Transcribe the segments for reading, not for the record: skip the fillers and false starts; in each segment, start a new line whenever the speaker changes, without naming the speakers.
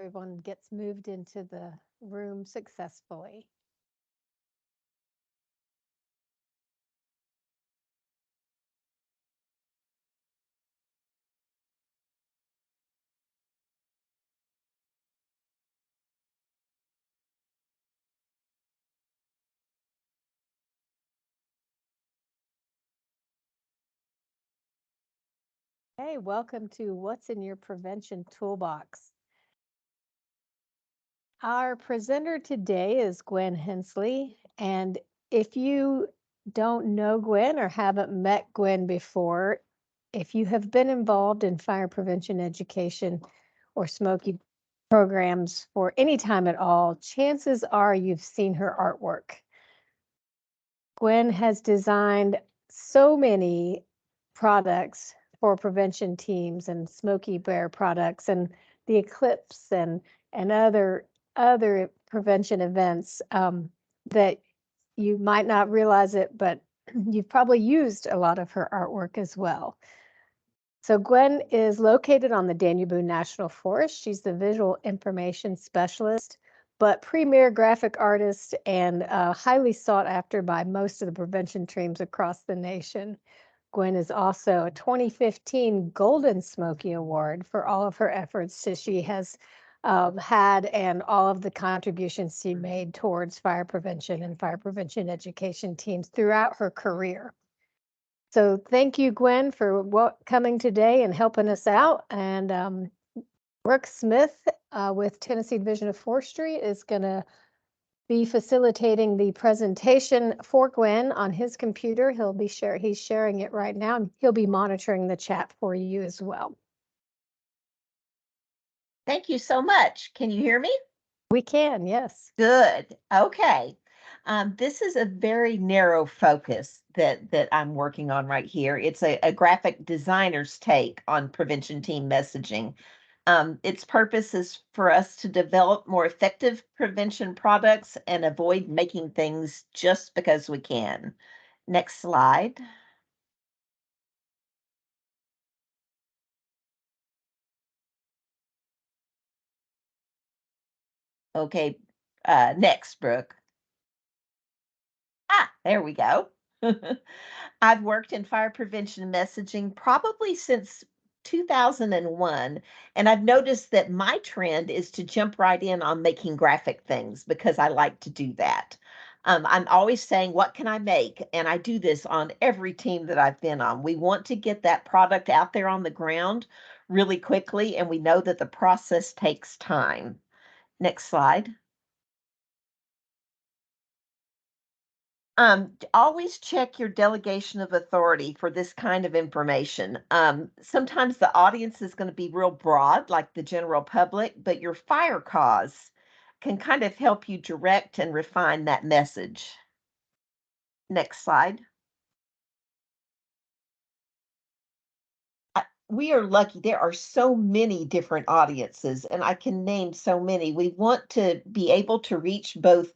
everyone gets moved into the room successfully. Hey, welcome to What's in Your Prevention Toolbox. Our presenter today is Gwen Hensley, and if you don't know Gwen or haven't met Gwen before, if you have been involved in fire prevention education or smoky programs for any time at all, chances are you've seen her artwork. Gwen has designed so many products for prevention teams and Smoky Bear products and the Eclipse and other prevention events that you might not realize it, but you've probably used a lot of her artwork as well. So Gwen is located on the Danube National Forest. She's the visual information specialist, but premier graphic artist and highly sought after by most of the prevention teams across the nation. Gwen is also a 2015 Golden Smoky Award for all of her efforts that she has had and all of the contributions she made towards fire prevention and fire prevention education teams throughout her career. So thank you, Gwen, for coming today and helping us out. And Brooke Smith with Tennessee Division of Forestry is going to be facilitating the presentation for Gwen on his computer. He's sharing it right now, and he'll be monitoring the chat for you as well.
Thank you so much. Can you hear me?
We can, yes.
Good. Okay. This is a very narrow focus that I'm working on right here. It's a graphic designer's take on prevention team messaging. Its purpose is for us to develop more effective prevention products and avoid making things just because we can. Next slide. Okay, next, Brooke. There we go. I've worked in fire prevention messaging probably since 2001, and I've noticed that my trend is to jump right in on making graphic things because I like to do that. I'm always saying, what can I make? And I do this on every team that I've been on. We want to get that product out there on the ground really quickly, and we know that the process takes time. Next slide. Always check your delegation of authority for this kind of information. Sometimes the audience is going to be real broad, like the general public, but your fire cause can kind of help you direct and refine that message. Next slide. We are lucky. There are so many different audiences, and I can name so many. We want to be able to reach both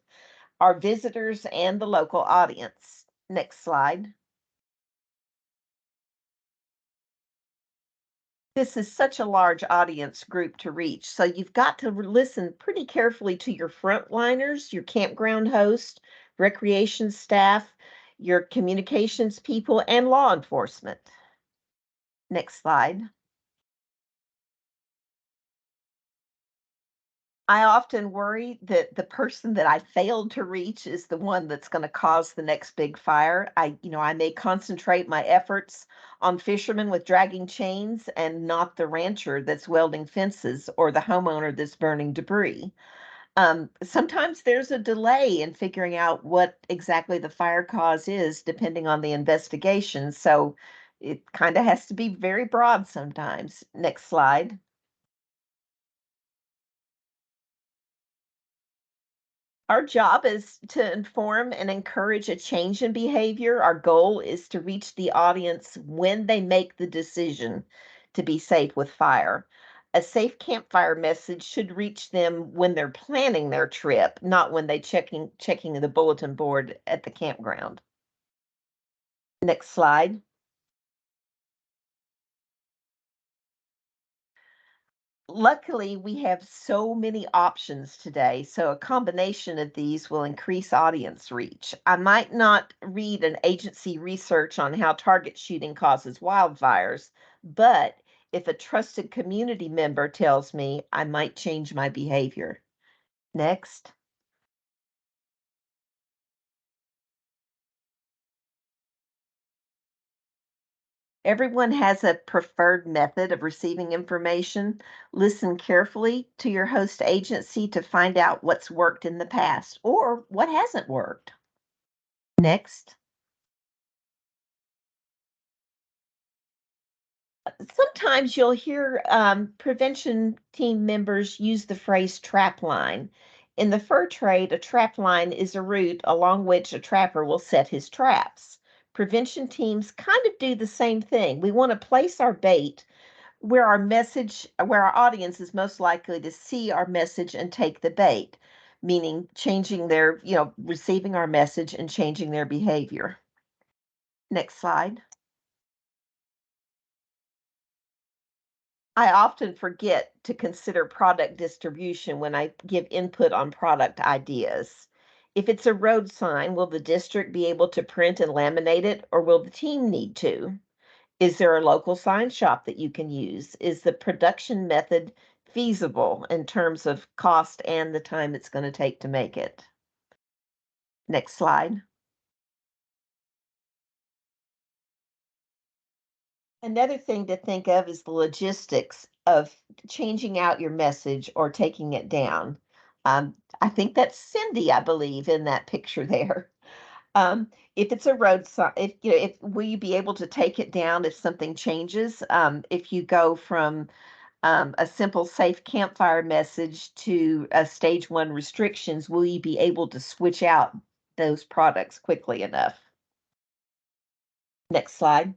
our visitors and the local audience. Next slide. This is such a large audience group to reach. So you've got to listen pretty carefully to your frontliners, your campground host, recreation staff, your communications people, and law enforcement. Next slide. I often worry that the person that I failed to reach is the one that's going to cause the next big fire. I may concentrate my efforts on fishermen with dragging chains and not the rancher that's welding fences or the homeowner that's burning debris. Sometimes there's a delay in figuring out what exactly the fire cause is, depending on the investigation. So it kind of has to be very broad sometimes. Next slide. Our job is to inform and encourage a change in behavior. Our goal is to reach the audience when they make the decision to be safe with fire. A safe campfire message should reach them when they're planning their trip, not when they checking the bulletin board at the campground. Next slide. Luckily, we have so many options today, so a combination of these will increase audience reach. I might not read an agency research on how target shooting causes wildfires, but if a trusted community member tells me, I might change my behavior. Next. Everyone has a preferred method of receiving information. Listen carefully to your host agency to find out what's worked in the past or what hasn't worked. Next. Sometimes you'll hear prevention team members use the phrase trap line. In the fur trade, a trap line is a route along which a trapper will set his traps. Prevention teams kind of do the same thing. We want to place our bait where our audience is most likely to see our message and take the bait, meaning changing their, receiving our message and changing their behavior. Next slide. I often forget to consider product distribution when I give input on product ideas. If it's a road sign, will the district be able to print and laminate it, or will the team need to? Is there a local sign shop that you can use? Is the production method feasible in terms of cost and the time it's going to take to make it? Next slide. Another thing to think of is the logistics of changing out your message or taking it down. I think that's Cindy, I believe, in that picture there. If it's a road sign, if will you be able to take it down if something changes? If you go from a simple safe campfire message to a stage one restrictions, will you be able to switch out those products quickly enough? Next slide.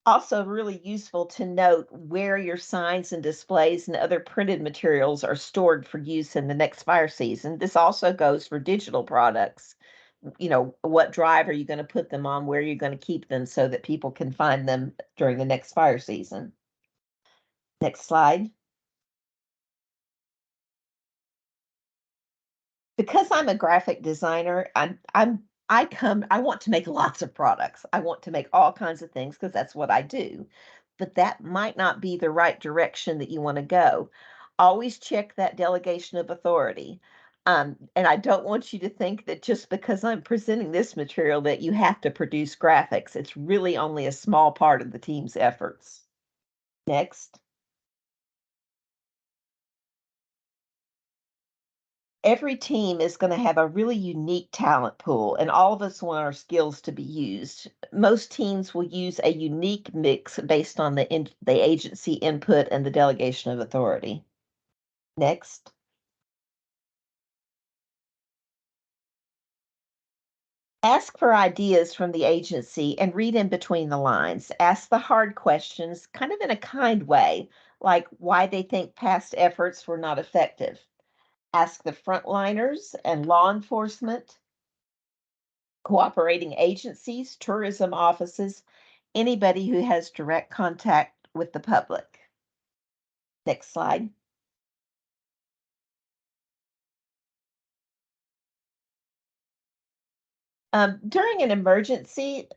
Also, really useful to note where your signs and displays and other printed materials are stored for use in the next fire season. This also goes for digital products. What drive are you going to put them on? Where are you going to keep them so that people can find them during the next fire season? Next slide. Because I'm a graphic designer, I want to make lots of products. I want to make all kinds of things because that's what I do. But that might not be the right direction that you want to go. Always check that delegation of authority. And I don't want you to think that just because I'm presenting this material that you have to produce graphics. It's really only a small part of the team's efforts. Next. Every team is going to have a really unique talent pool, and all of us want our skills to be used. Most teams will use a unique mix based on the agency input and the delegation of authority. Next. Ask for ideas from the agency and read in between the lines. Ask the hard questions, kind of in a kind way, like why they think past efforts were not effective. Ask the frontliners and law enforcement, cooperating agencies, tourism offices, anybody who has direct contact with the public. Next slide. During an emergency,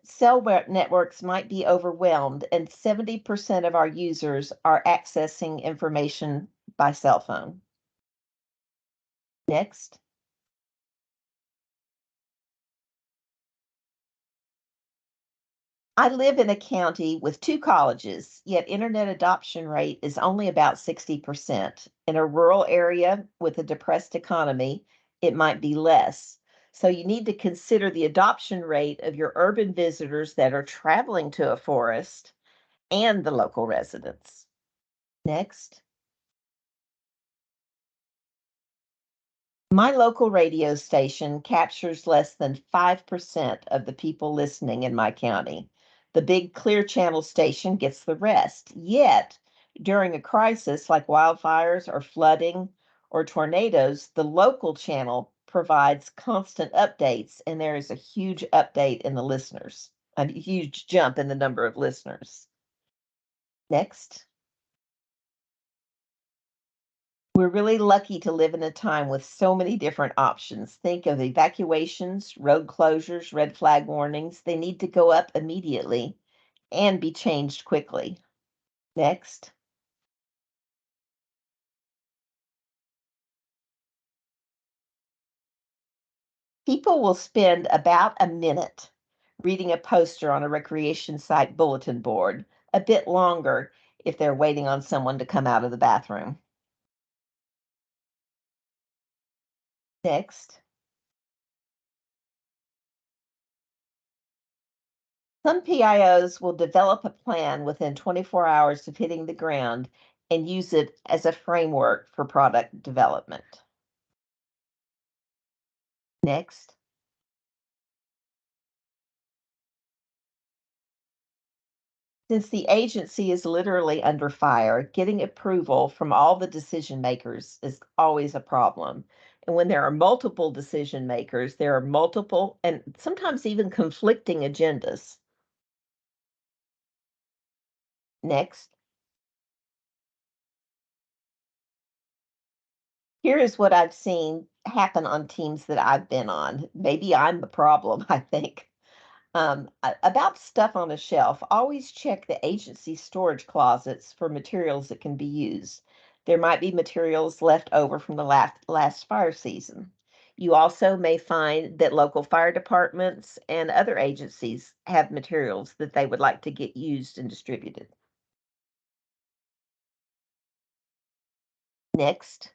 networks might be overwhelmed, and 70% of our users are accessing information by cell phone. Next. I live in a county with two colleges, yet internet adoption rate is only about 60%. In a rural area with a depressed economy, it might be less. So you need to consider the adoption rate of your urban visitors that are traveling to a forest and the local residents. Next. My local radio station captures less than 5% of the people listening in my county. The big Clear Channel station gets the rest. Yet, during a crisis like wildfires or flooding or tornadoes, the local channel provides constant updates, and there is a huge update in the listeners. a huge jump in the number of listeners. Next. We're really lucky to live in a time with so many different options. Think of evacuations, road closures, red flag warnings. They need to go up immediately and be changed quickly. Next. People will spend about a minute reading a poster on a recreation site bulletin board, a bit longer if they're waiting on someone to come out of the bathroom. Next. Some PIOs will develop a plan within 24 hours of hitting the ground and use it as a framework for product development. Next, since the agency is literally under fire, getting approval from all the decision makers is always a problem. And when there are multiple decision makers, there are multiple and sometimes even conflicting agendas. Next, here is what I've seen happen on teams that I've been on. Maybe I'm the problem, I think. About stuff on a shelf, always check the agency storage closets for materials that can be used. There might be materials left over from the last fire season. You also may find that local fire departments and other agencies have materials that they would like to get used and distributed. Next.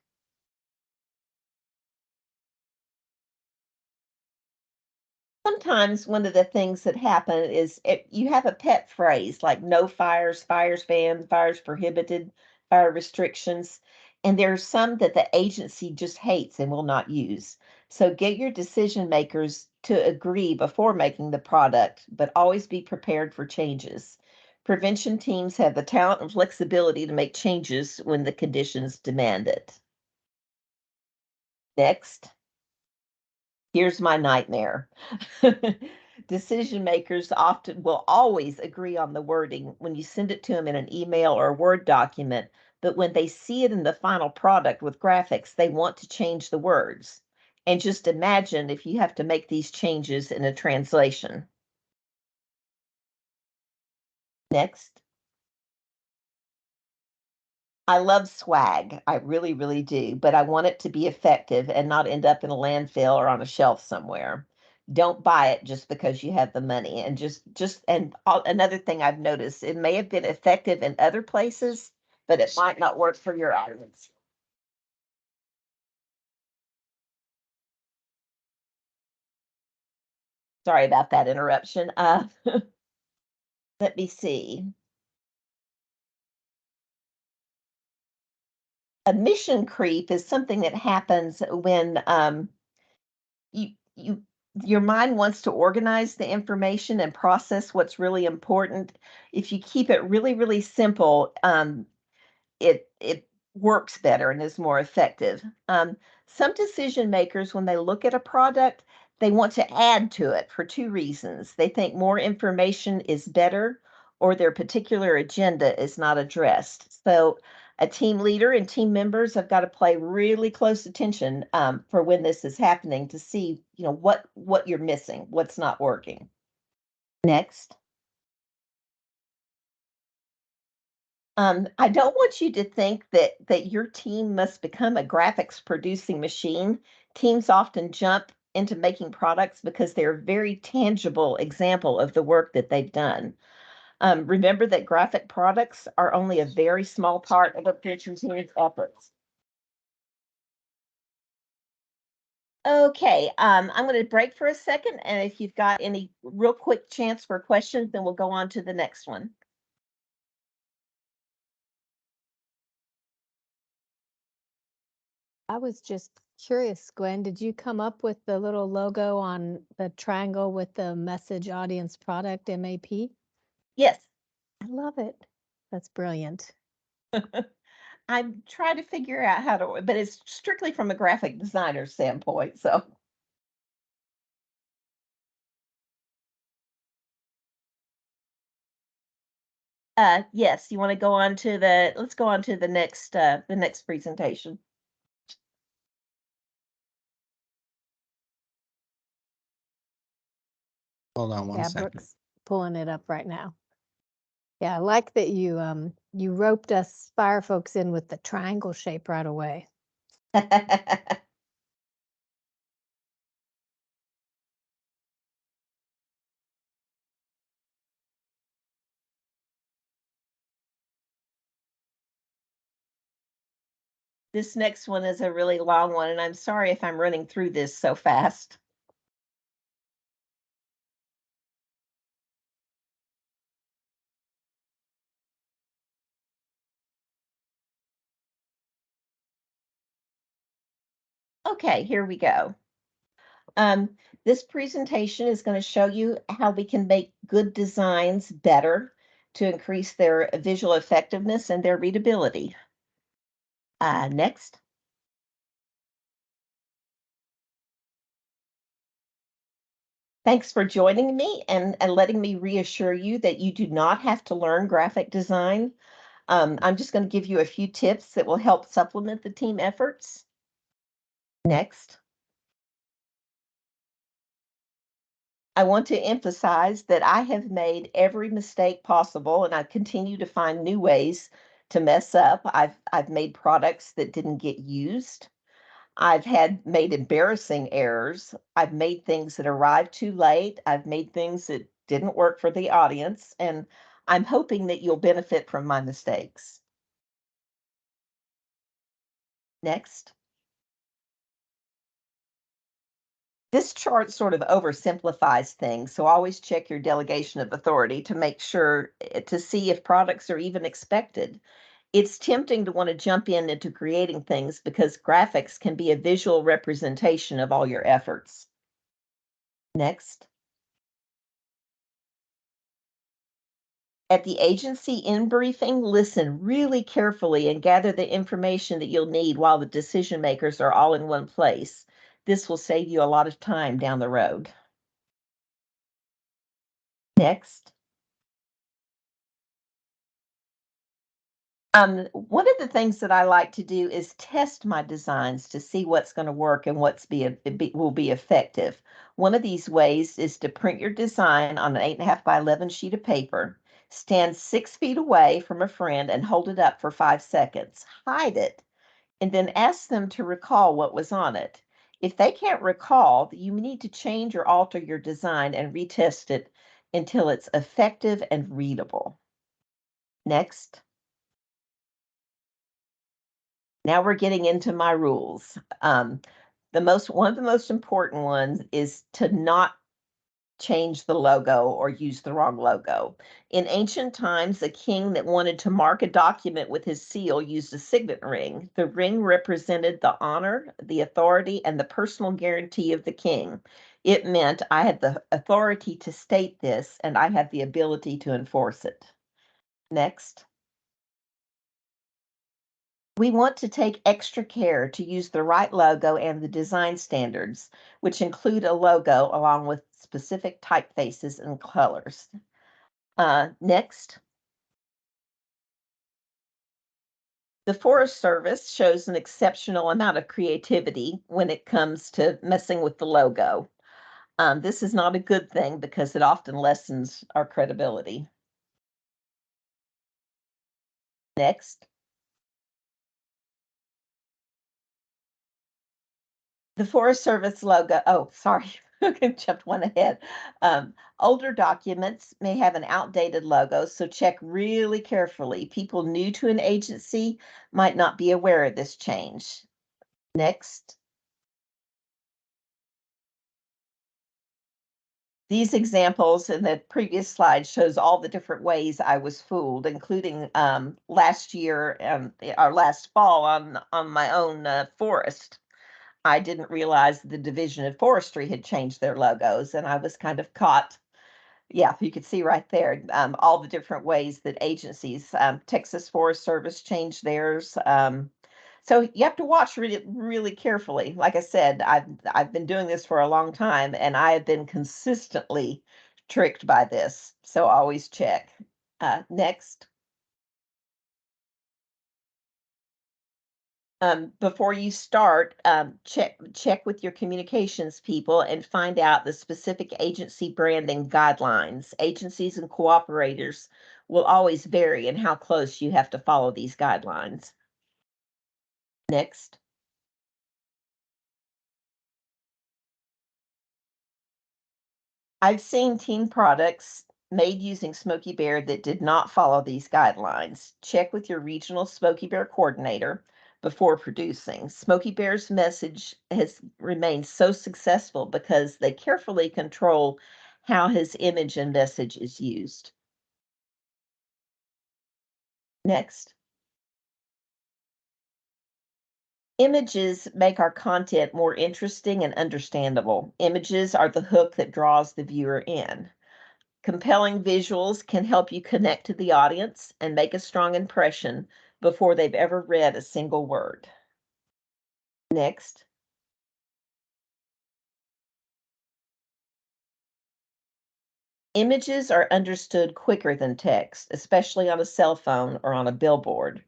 Sometimes one of the things that happen is you have a pet phrase like no fires, fires banned, fires prohibited, fire restrictions, and there are some that the agency just hates and will not use. So get your decision makers to agree before making the product, but always be prepared for changes. Prevention teams have the talent and flexibility to make changes when the conditions demand it. Next. Here's my nightmare. Decision makers often will always agree on the wording when you send it to them in an email or a Word document, but when they see it in the final product with graphics, they want to change the words. And just imagine if you have to make these changes in a translation. Next. I love swag. I really, really do, but I want it to be effective and not end up in a landfill or on a shelf somewhere. Don't buy it just because you have the money. And another thing I've noticed, it may have been effective in other places, but it might not work for your audience. Sorry about that interruption. Let me see. A mission creep is something that happens when you you your mind wants to organize the information and process what's really important. If you keep it really, really simple, it works better and is more effective. Some decision makers, when they look at a product, they want to add to it for two reasons. They think more information is better, or their particular agenda is not addressed. So, a team leader and team members have got to pay really close attention for when this is happening to see, what you're missing, what's not working. Next. I don't want you to think that your team must become a graphics producing machine. Teams often jump into making products because they're a very tangible example of the work that they've done. Remember that graphic products are only a very small part of a producer's efforts. Okay, I'm going to break for a second, and if you've got any real quick chance for questions, then we'll go on to the next one.
I was just curious, Gwen, did you come up with the little logo on the triangle with the message audience product MAP?
Yes.
I love it. That's brilliant.
I'm trying to figure out how to, but it's strictly from a graphic designer standpoint. So Yes, you want to go on to let's go on to the next presentation.
Hold on one
Yeah,
second.
Brooke's pulling it up right now. Yeah, I like that you roped us fire folks in with the triangle shape right away.
This next one is a really long one, and I'm sorry if I'm running through this so fast. Okay, here we go. This presentation is going to show you how we can make good designs better to increase their visual effectiveness and their readability. Next. Thanks for joining me and letting me reassure you that you do not have to learn graphic design. I'm just going to give you a few tips that will help supplement the team efforts. Next. I want to emphasize that I have made every mistake possible and I continue to find new ways to mess up. I've made products that didn't get used. I've had made embarrassing errors. I've made things that arrived too late. I've made things that didn't work for the audience, and I'm hoping that you'll benefit from my mistakes. Next. This chart sort of oversimplifies things, so always check your delegation of authority to make sure to see if products are even expected. It's tempting to want to jump into creating things because graphics can be a visual representation of all your efforts. Next. At the agency in briefing, listen really carefully and gather the information that you'll need while the decision makers are all in one place. This will save you a lot of time down the road. Next. One of the things that I like to do is test my designs to see what's going to work and will be effective. One of these ways is to print your design on an 8.5 by 11 sheet of paper, stand 6 feet away from a friend and hold it up for 5 seconds. Hide it and then ask them to recall what was on it. If they can't recall, you need to change or alter your design and retest it until it's effective and readable. Next. Now we're getting into my rules. One of the most important ones is to not change the logo or use the wrong logo. In ancient times, a king that wanted to mark a document with his seal used a signet ring. The ring represented the honor, the authority, and the personal guarantee of the king. It meant I had the authority to state this and I had the ability to enforce it. Next. We want to take extra care to use the right logo and the design standards, which include a logo along with specific typefaces and colors. Next. The Forest Service shows an exceptional amount of creativity when it comes to messing with the logo. This is not a good thing because it often lessens our credibility. Next. The Forest Service logo, oh, sorry, jumped one ahead. Older documents may have an outdated logo, so check really carefully. People new to an agency might not be aware of this change. Next. These examples in the previous slide shows all the different ways I was fooled, including last year or last fall on my own forest. I didn't realize the Division of Forestry had changed their logos, and I was kind of caught. Yeah, you could see right there all the different ways that agencies, Texas Forest Service changed theirs. So you have to watch really, really carefully. Like I said, I've been doing this for a long time, and I have been consistently tricked by this. So always check. Next, before you start, check with your communications people and find out the specific agency branding guidelines. Agencies and cooperators will always vary in how close you have to follow these guidelines. Next, I've seen teen products made using Smoky Bear that did not follow these guidelines. Check with your regional Smoky Bear coordinator before producing. Smoky Bear's message has remained so successful because they carefully control how his image and message is used. Next, images make our content more interesting and understandable. Images are the hook that draws the viewer in. Compelling visuals can help you connect to the audience and make a strong impression before they've ever read a single word. Next, images are understood quicker than text, especially on a cell phone or on a billboard.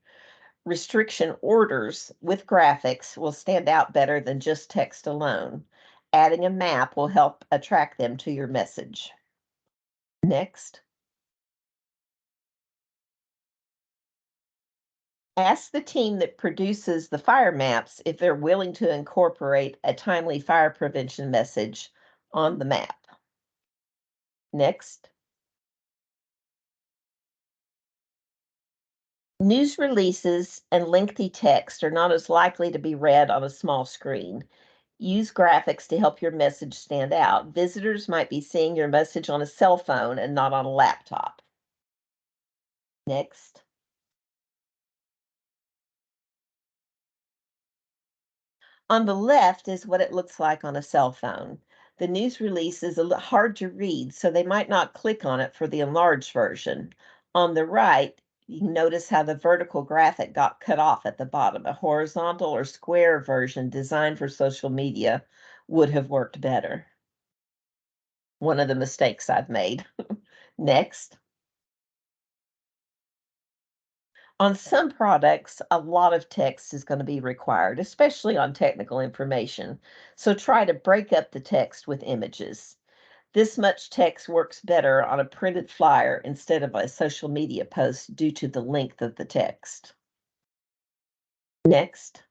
Restriction orders with graphics will stand out better than just text alone. Adding a map will help attract them to your message. Next, ask the team that produces the fire maps if they're willing to incorporate a timely fire prevention message on the map. Next, news releases and lengthy text are not as likely to be read on a small screen. Use graphics to help your message stand out. Visitors might be seeing your message on a cell phone and not on a laptop. Next, on the left is what it looks like on a cell phone. The news release is hard to read, so they might not click on it for the enlarged version. On the right, you can notice how the vertical graphic got cut off at the bottom. A horizontal or square version designed for social media would have worked better. One of the mistakes I've made. Next, on some products, a lot of text is going to be required, especially on technical information. So try to break up the text with images. This much text works better on a printed flyer instead of a social media post due to the length of the text. Next,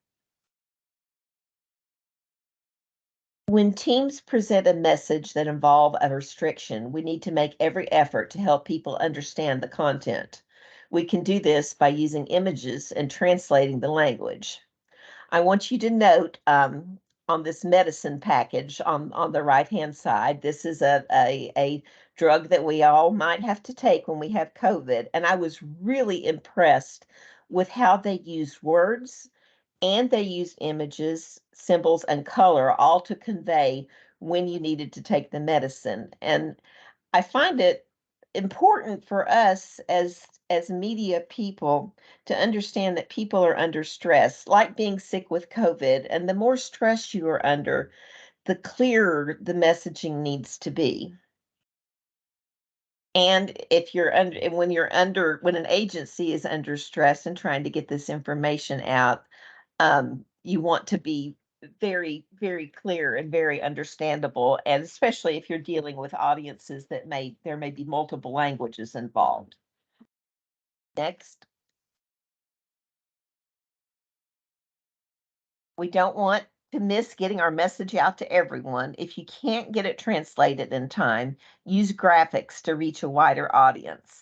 when teams present a message that involve a restriction, we need to make every effort to help people understand the content. We can do this by using images and translating the language. I want you to note on this medicine package on the right-hand side, this is a drug that we all might have to take when we have COVID. And I was really impressed with how they used words and they used images, symbols, and color all to convey when you needed to take the medicine. And I find it important for us as media people to understand that people are under stress, like being sick with COVID. And the more stress you are under, the clearer the messaging needs to be. And if you're under, and when an agency is under stress and trying to get this information out, you want to be very, very clear and very understandable, and especially if you're dealing with audiences that there may be multiple languages involved. Next, we don't want to miss getting our message out to everyone. If you can't get it translated in time, use graphics to reach a wider audience.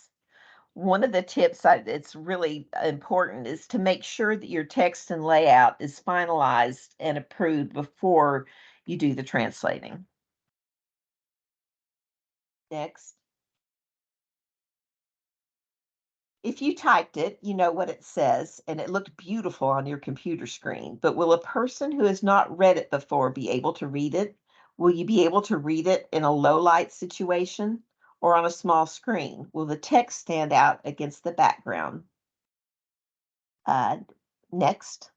One of the tips it's really important is to make sure that your text and layout is finalized and approved before you do the translating. Next, if you typed it, you know what it says, and it looked beautiful on your computer screen. But will a person who has not read it before be able to read it? Will you be able to read it in a low light situation or on a small screen? Will the text stand out against the background? Uh, Next,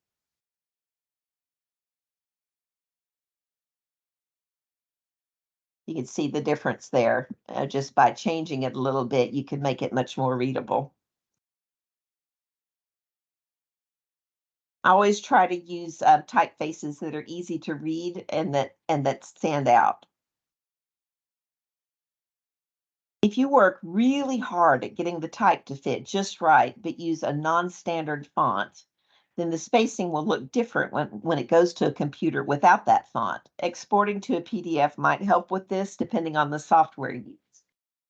You can see the difference there. Just by changing it a little bit, you can make it much more readable. I always try to use typefaces that are easy to read and that stand out. If you work really hard at getting the type to fit just right, but use a non-standard font, then the spacing will look different when it goes to a computer without that font. Exporting to a PDF might help with this depending on the software you use.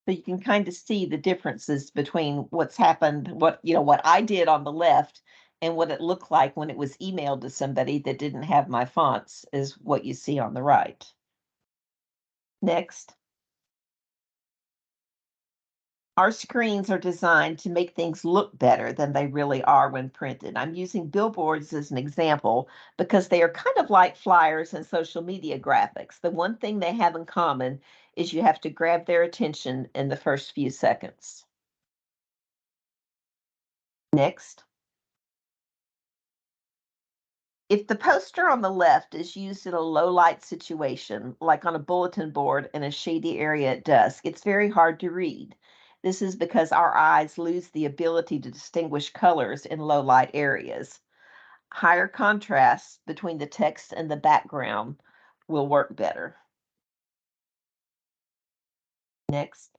So you can kind of see the differences between what's happened, what I did on the left and what it looked like when it was emailed to somebody that didn't have my fonts is what you see on the right. Next. Our screens are designed to make things look better than they really are when printed. I'm using billboards as an example because they are kind of like flyers and social media graphics. The one thing they have in common is you have to grab their attention in the first few seconds. Next. If the poster on the left is used in a low light situation, like on a bulletin board in a shady area at dusk, it's very hard to read. This is because our eyes lose the ability to distinguish colors in low light areas. Higher contrast between the text and the background will work better. Next.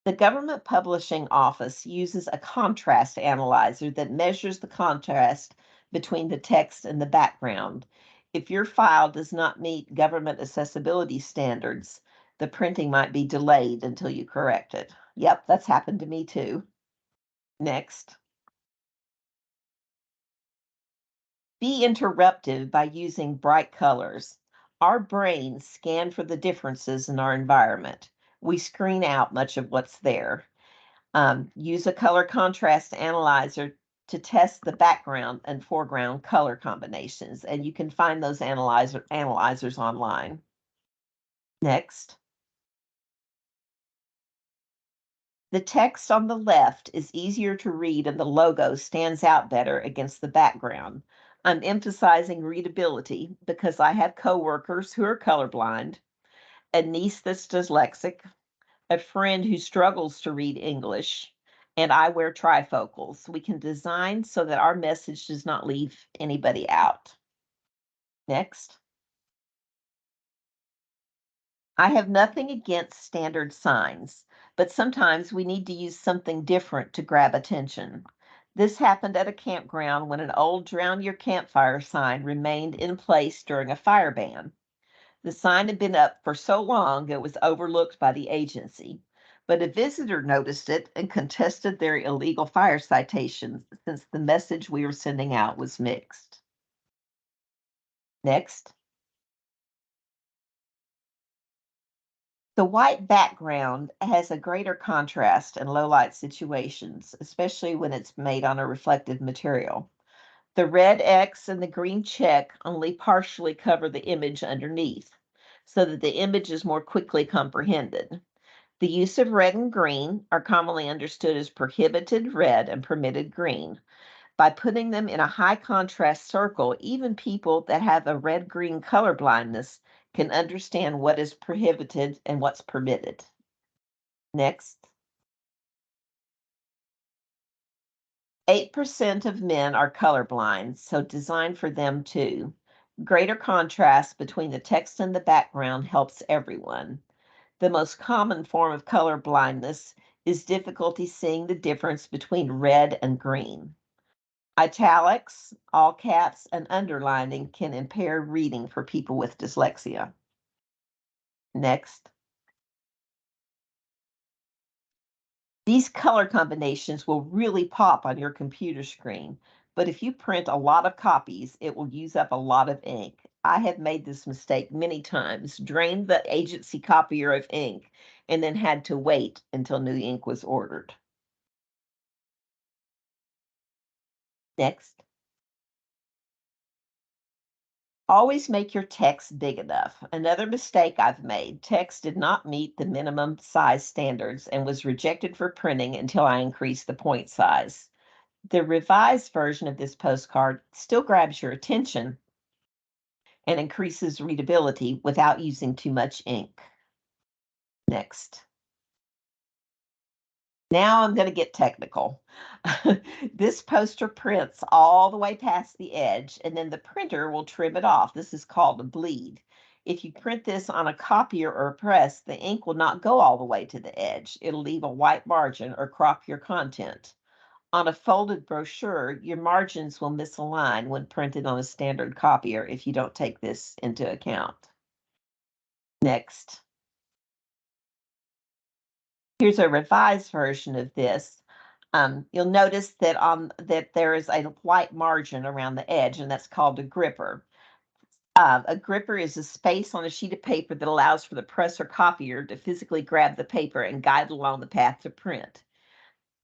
The Government Publishing Office uses a contrast analyzer that measures the contrast between the text and the background. If your file does not meet government accessibility standards, the printing might be delayed until you correct it. Yep, that's happened to me too. Next. Be interrupted by using bright colors. Our brains scan for the differences in our environment. We screen out much of what's there. Use a color contrast analyzer to test the background and foreground color combinations, and you can find those analyzers online. Next. The text on the left is easier to read and the logo stands out better against the background. I'm emphasizing readability because I have coworkers who are colorblind, a niece that's dyslexic, a friend who struggles to read English, and I wear trifocals. We can design so that our message does not leave anybody out. Next. I have nothing against standard signs, but sometimes we need to use something different to grab attention. This happened at a campground when an old drown your campfire sign remained in place during a fire ban. The sign had been up for so long it was overlooked by the agency, but a visitor noticed it and contested their illegal fire citations since the message we were sending out was mixed. Next. The white background has a greater contrast in low light situations, especially when it's made on a reflective material. The red X and the green check only partially cover the image underneath, so that the image is more quickly comprehended. The use of red and green are commonly understood as prohibited red and permitted green. By putting them in a high contrast circle, even people that have a red green color blindness can understand what is prohibited and what's permitted. Next. 8% of men are colorblind, so design for them too. Greater contrast between the text and the background helps everyone. The most common form of color blindness is difficulty seeing the difference between red and green. Italics, all caps, and underlining can impair reading for people with dyslexia. Next. These color combinations will really pop on your computer screen, but if you print a lot of copies, it will use up a lot of ink. I have made this mistake many times, drained the agency copier of ink, and then had to wait until new ink was ordered. Next. Always make your text big enough. Another mistake I've made, text did not meet the minimum size standards and was rejected for printing until I increased the point size. The revised version of this postcard still grabs your attention, and increases readability without using too much ink. Next. Now I'm going to get technical. This poster prints all the way past the edge, and then the printer will trim it off. This is called a bleed. If you print this on a copier or a press, the ink will not go all the way to the edge. It'll leave a white margin or crop your content. On a folded brochure, your margins will misalign when printed on a standard copier if you don't take this into account. Next. Here's a revised version of this. You'll notice that there is a white margin around the edge, and that's called a gripper. A gripper is a space on a sheet of paper that allows for the press or copier to physically grab the paper and guide along the path to print.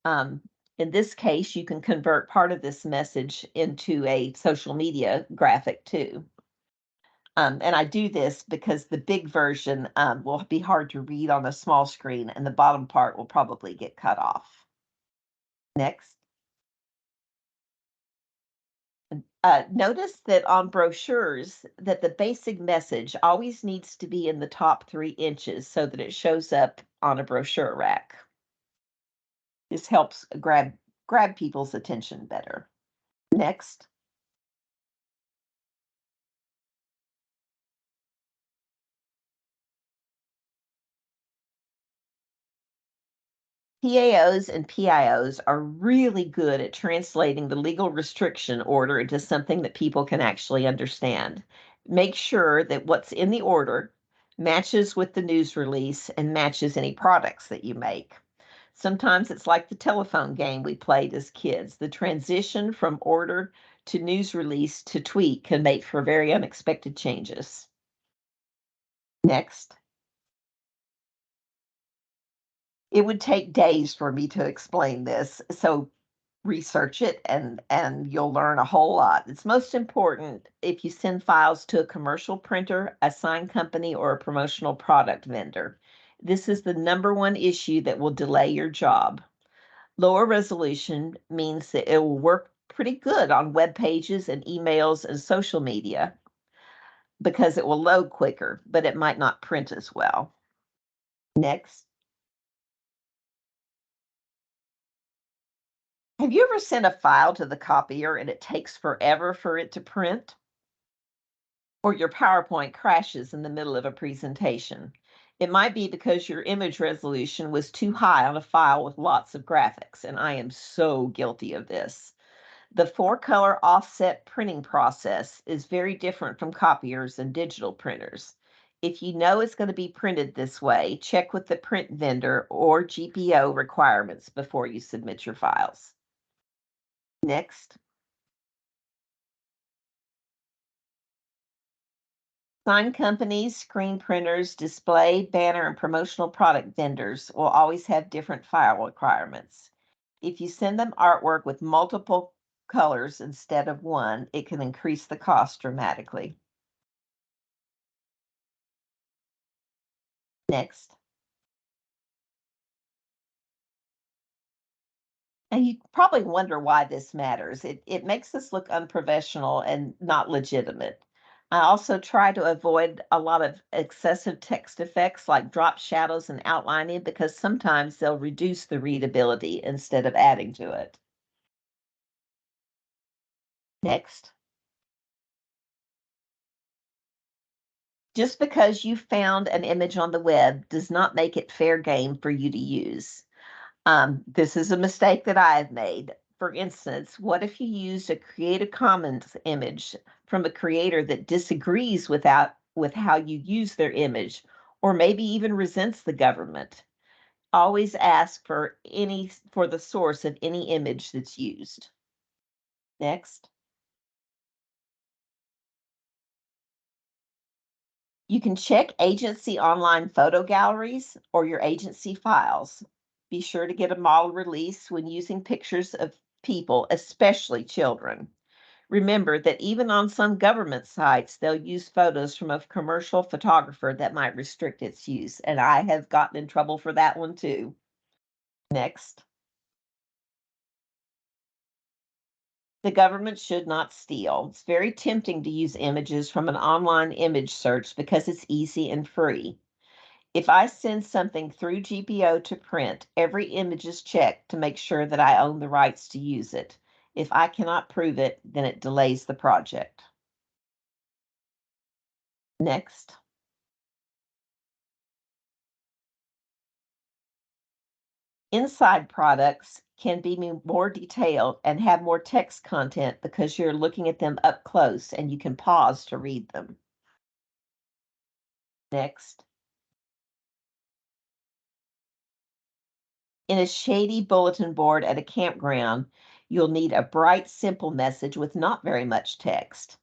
Um, in this case, you can convert part of this message into a social media graphic too. And I do this because the big version will be hard to read on a small screen, and the bottom part will probably get cut off. Next. Notice that on brochures that the basic message always needs to be in the top 3 inches so that it shows up on a brochure rack. This helps grab people's attention better. Next. PAOs and PIOs are really good at translating the legal restriction order into something that people can actually understand. Make sure that what's in the order matches with the news release and matches any products that you make. Sometimes it's like the telephone game we played as kids. The transition from order to news release to tweet can make for very unexpected changes. Next. It would take days for me to explain this, so research it and you'll learn a whole lot. It's most important if you send files to a commercial printer, a sign company, or a promotional product vendor. This is the number one issue that will delay your job. Lower resolution means that it will work pretty good on web pages and emails and social media because it will load quicker, but it might not print as well. Next. Have you ever sent a file to the copier and it takes forever for it to print? Or your PowerPoint crashes in the middle of a presentation? It might be because your image resolution was too high on a file with lots of graphics, and I am so guilty of this. The 4-color offset printing process is very different from copiers and digital printers. If you know it's going to be printed this way, check with the print vendor or GPO requirements before you submit your files. Next. Sign companies, screen printers, display, banner, and promotional product vendors will always have different file requirements. If you send them artwork with multiple colors instead of one, it can increase the cost dramatically. Next. And you probably wonder why this matters. It makes us look unprofessional and not legitimate. I also try to avoid a lot of excessive text effects like drop shadows and outlining because sometimes they'll reduce the readability instead of adding to it. Next. Just because you found an image on the web does not make it fair game for you to use. This is a mistake that I have made. For instance, what if you used a Creative Commons image from a creator that disagrees with how you use their image, or maybe even resents the government? Always ask for the source of any image that's used. Next. You can check agency online photo galleries or your agency files. Be sure to get a model release when using pictures of people, especially children. Remember that even on some government sites, they'll use photos from a commercial photographer that might restrict its use, and I have gotten in trouble for that one too. Next. The government should not steal. It's very tempting to use images from an online image search because it's easy and free. If I send something through GPO to print, every image is checked to make sure that I own the rights to use it. If I cannot prove it, then it delays the project. Next. Inside products can be more detailed and have more text content because you're looking at them up close and you can pause to read them. Next. In a shady bulletin board at a campground, you'll need a bright, simple message with not very much text.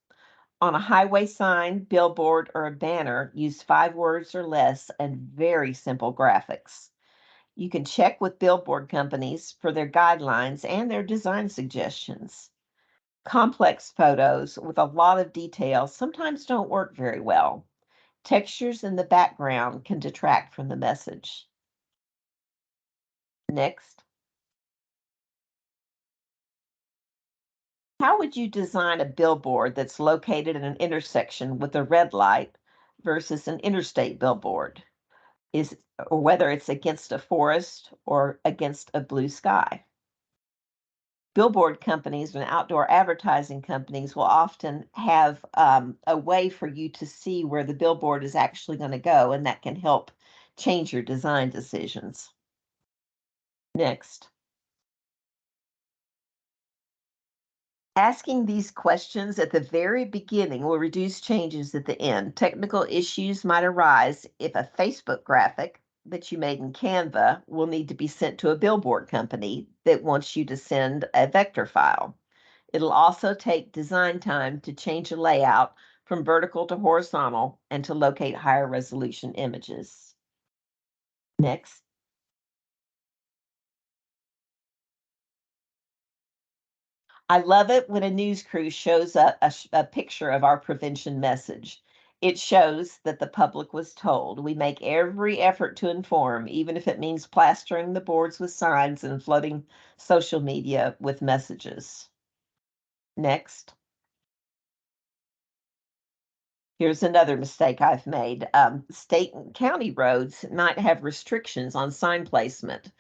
On a highway sign, billboard, or a banner, use 5 words or less and very simple graphics. You can check with billboard companies for their guidelines and their design suggestions. Complex photos with a lot of detail sometimes don't work very well. Textures in the background can detract from the message. Next. How would you design a billboard that's located at an intersection with a red light versus an interstate billboard? Is or whether it's against a forest or against a blue sky. Billboard companies and outdoor advertising companies will often have a way for you to see where the billboard is actually going to go, and that can help change your design decisions. Next. Asking these questions at the very beginning will reduce changes at the end. Technical issues might arise if a Facebook graphic that you made in Canva will need to be sent to a billboard company that wants you to send a vector file. It'll also take design time to change a layout from vertical to horizontal and to locate higher resolution images. Next. I love it when a news crew shows a picture of our prevention message. It shows that the public was told. We make every effort to inform, even if it means plastering the boards with signs and flooding social media with messages. Next. Here's another mistake I've made. State and county roads might have restrictions on sign placement.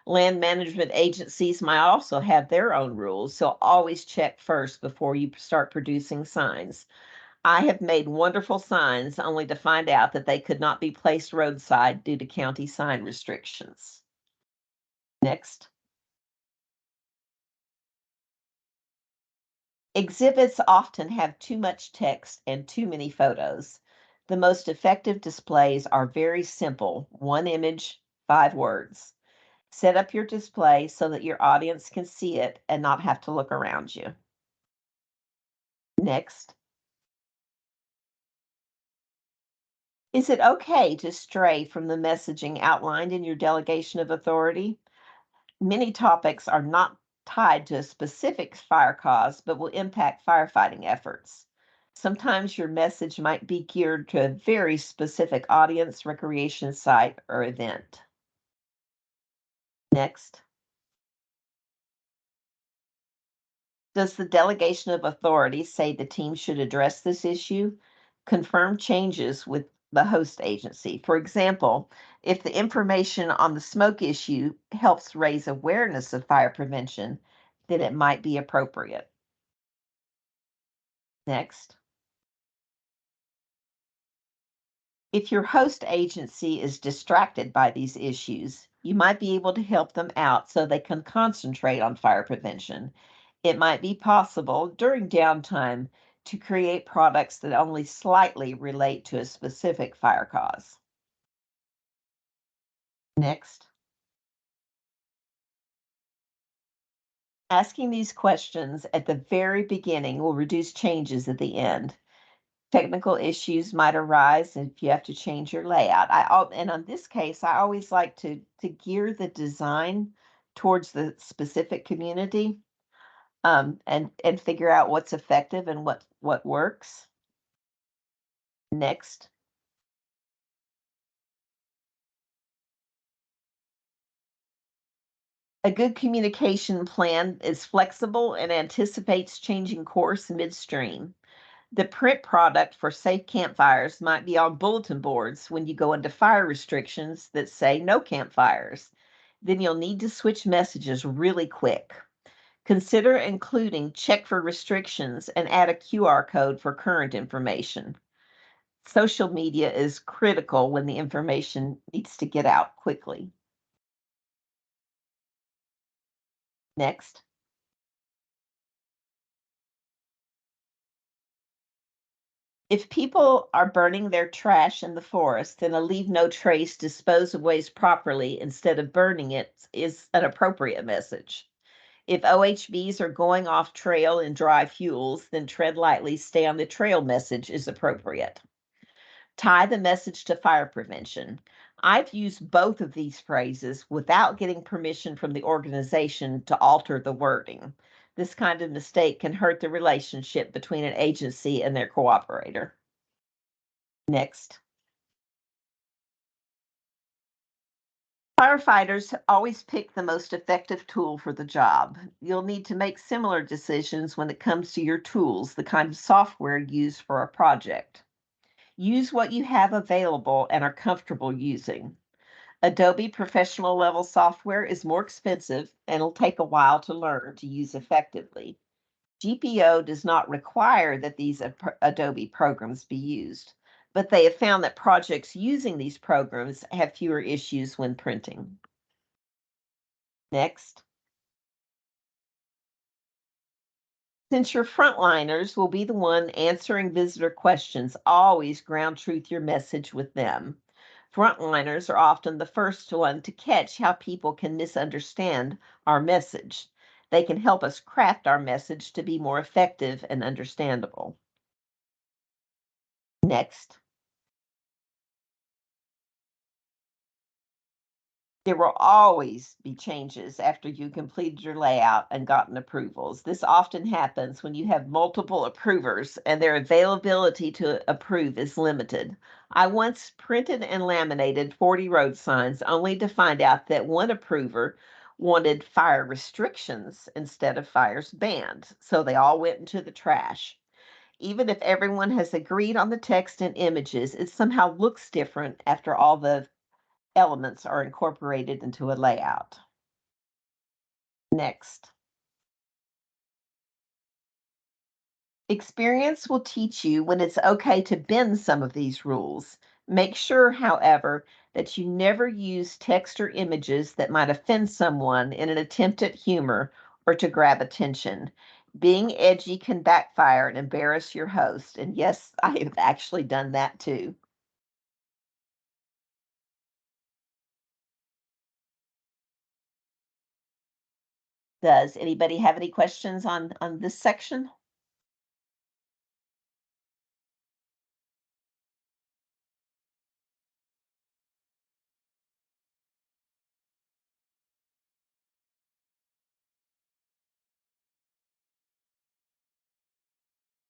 Land management agencies might also have their own rules, so always check first before you start producing signs. I have made wonderful signs only to find out that they could not be placed roadside due to county sign restrictions. Next. Exhibits often have too much text and too many photos. The most effective displays are very simple: one image, 5 words. Set up your display so that your audience can see it and not have to look around you. Next. Is it okay to stray from the messaging outlined in your delegation of authority? Many topics are not tied to a specific fire cause, but will impact firefighting efforts. Sometimes your message might be geared to a very specific audience, recreation site, or event. Next. Does the delegation of authority say the team should address this issue? Confirm changes with the host agency. For example, if the information on the smoke issue helps raise awareness of fire prevention, then it might be appropriate. Next. If your host agency is distracted by these issues, you might be able to help them out so they can concentrate on fire prevention. It might be possible during downtime to create products that only slightly relate to a specific fire cause. Next. Asking these questions at the very beginning will reduce changes at the end. Technical issues might arise if you have to change your layout. And on this case, I always like to gear the design towards the specific community, and figure out what's effective and what works. Next. A good communication plan is flexible and anticipates changing course midstream. The print product for safe campfires might be on bulletin boards when you go into fire restrictions that say no campfires. Then you'll need to switch messages really quick. Consider including check for restrictions and add a QR code for current information. Social media is critical when the information needs to get out quickly. Next. If people are burning their trash in the forest, then a leave no trace, dispose of waste properly instead of burning it is an appropriate message. If OHVs are going off trail in dry fuels, then tread lightly, stay on the trail message is appropriate. Tie the message to fire prevention. I've used both of these phrases without getting permission from the organization to alter the wording. This kind of mistake can hurt the relationship between an agency and their cooperator. Next. Firefighters always pick the most effective tool for the job. You'll need to make similar decisions when it comes to your tools, the kind of software used for a project. Use what you have available and are comfortable using. Adobe professional level software is more expensive and it'll take a while to learn to use effectively. GPO does not require that these Adobe programs be used, but they have found that projects using these programs have fewer issues when printing. Next. Since your frontliners will be the one answering visitor questions, always ground truth your message with them. Frontliners are often the first one to catch how people can misunderstand our message. They can help us craft our message to be more effective and understandable. Next. There will always be changes after you completed your layout and gotten approvals. This often happens when you have multiple approvers and their availability to approve is limited. I once printed and laminated 40 road signs only to find out that one approver wanted fire restrictions instead of fires banned, so they all went into the trash. Even if everyone has agreed on the text and images, it somehow looks different after all the elements are incorporated into a layout. Next. Experience will teach you when it's okay to bend some of these rules. Make sure, however, that you never use text or images that might offend someone in an attempt at humor or to grab attention. Being edgy can backfire and embarrass your host. And yes, I have actually done that too. Does anybody have any questions on this section?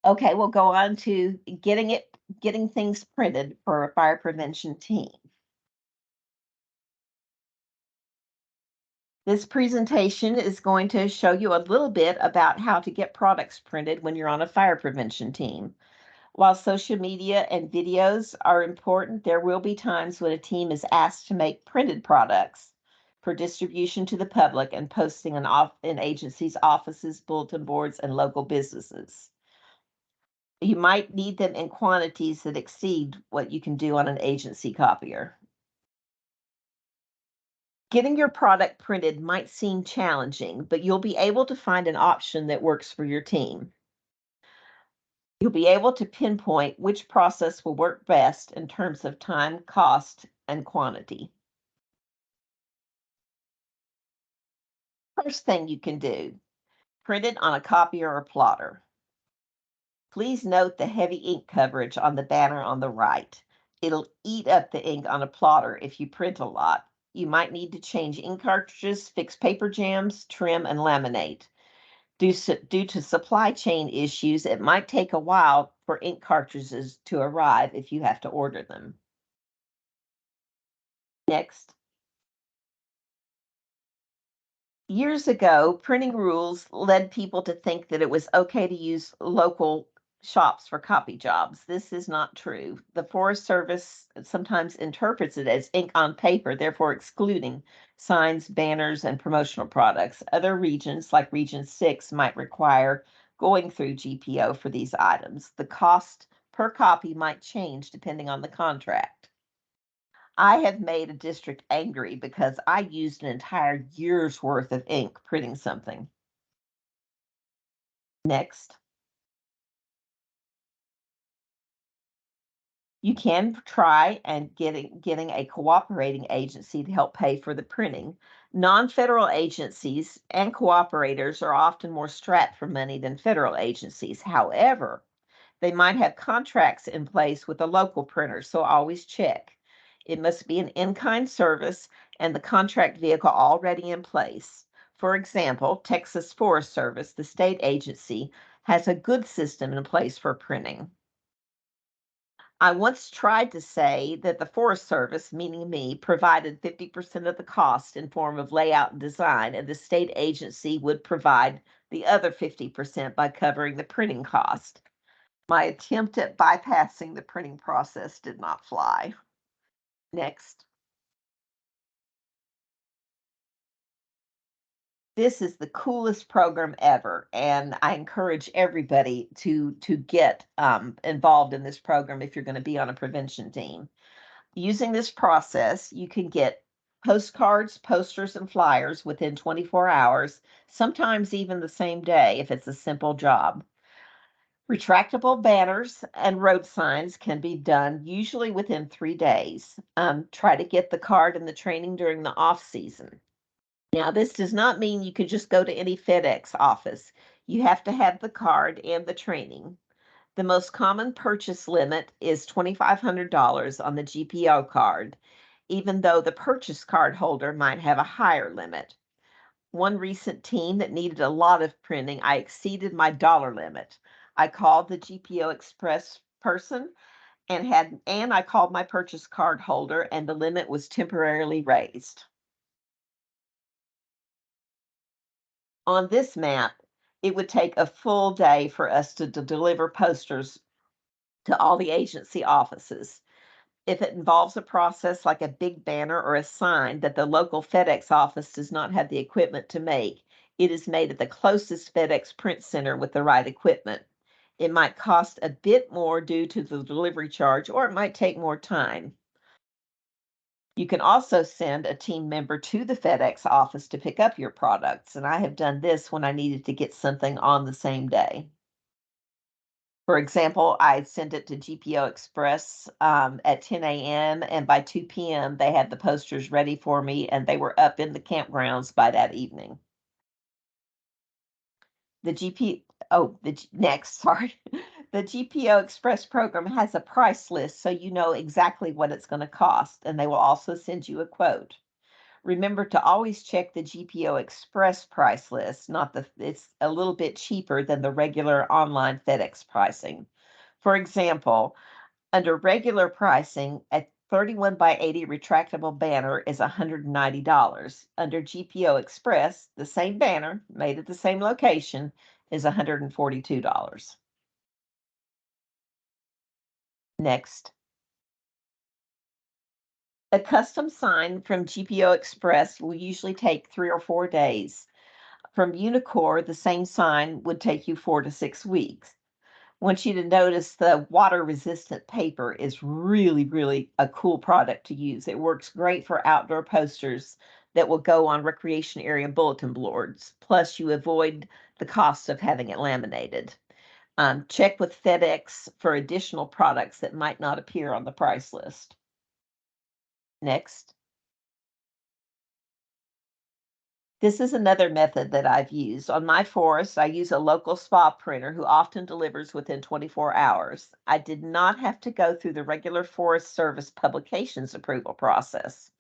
Okay, we'll go on to getting things printed for a fire prevention team. This presentation is going to show you a little bit about how to get products printed when you're on a fire prevention team. While social media and videos are important, there will be times when a team is asked to make printed products for distribution to the public and posting in agencies' offices, bulletin boards, and local businesses. You might need them in quantities that exceed what you can do on an agency copier. Getting your product printed might seem challenging, but you'll be able to find an option that works for your team. You'll be able to pinpoint which process will work best in terms of time, cost, and quantity. First thing you can do, print it on a copier or plotter. Please note the heavy ink coverage on the banner on the right. It'll eat up the ink on a plotter if you print a lot. You might need to change ink cartridges, fix paper jams, trim, and laminate. Due to supply chain issues, it might take a while for ink cartridges to arrive if you have to order them. Next. Years ago, printing rules led people to think that it was okay to use local shops for copy jobs. This is not true. The Forest Service sometimes interprets it as ink on paper, therefore excluding signs, banners, and promotional products. Other regions, like Region 6, might require going through GPO for these items. The cost per copy might change depending on the contract. I have made a district angry because I used an entire year's worth of ink printing something. Next, you can try and getting a cooperating agency to help pay for the printing. Non-federal agencies and cooperators are often more strapped for money than federal agencies. However, they might have contracts in place with a local printer, so always check. It must be an in-kind service and the contract vehicle already in place. For example, Texas Forest Service, the state agency, has a good system in place for printing. I once tried to say that the Forest Service, meaning me, provided 50% of the cost in form of layout and design, and the state agency would provide the other 50% by covering the printing cost. My attempt at bypassing the printing process did not fly. Next. This is the coolest program ever, and I encourage everybody to get involved in this program if you're going to be on a prevention team. Using this process, you can get postcards, posters, and flyers within 24 hours, sometimes even the same day if it's a simple job. Retractable banners and road signs can be done usually within 3 days. Try to get the card and the training during the off season. Now, this does not mean you could just go to any FedEx office. You have to have the card and the training. The most common purchase limit is $2,500 on the GPO card, even though the purchase card holder might have a higher limit. One recent team that needed a lot of printing, I exceeded my dollar limit. I called the GPO Express person and I called my purchase card holder and the limit was temporarily raised. On this map, it would take a full day for us to deliver posters to all the agency offices. If it involves a process like a big banner or a sign that the local FedEx office does not have the equipment to make, it is made at the closest FedEx print center with the right equipment. It might cost a bit more due to the delivery charge, or it might take more time. You can also send a team member to the FedEx office to pick up your products, and I have done this when I needed to get something on the same day. For example, I sent it to GPO Express at 10 a.m. and by 2 p.m. they had the posters ready for me and they were up in the campgrounds by that evening. The GP oh, next, sorry. The GPO Express program has a price list so you know exactly what it's going to cost, and they will also send you a quote. Remember to always check the GPO Express price list, not it's a little bit cheaper than the regular online FedEx pricing. For example, under regular pricing, a 31 by 80 retractable banner is $190. Under GPO Express, the same banner made at the same location is $142. Next, a custom sign from GPO Express will usually take 3 or 4 days. From Unicore, the same sign would take you 4 to 6 weeks. Want you to notice the water resistant paper is really a cool product to use. It works great for outdoor posters that will go on recreation area bulletin boards. Plus, you avoid the cost of having it laminated. Check with FedEx for additional products that might not appear on the price list. Next. This is another method that I've used. On my forest, I use a local spa printer who often delivers within 24 hours. I did not have to go through the regular Forest Service publications approval process.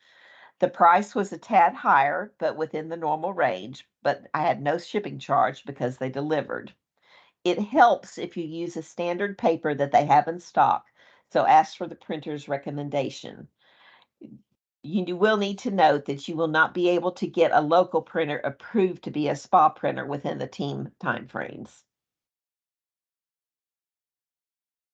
The price was a tad higher, but within the normal range, but I had no shipping charge because they delivered. It helps if you use a standard paper that they have in stock, so ask for the printer's recommendation. You will need to note that you will not be able to get a local printer approved to be a spa printer within the team timeframes.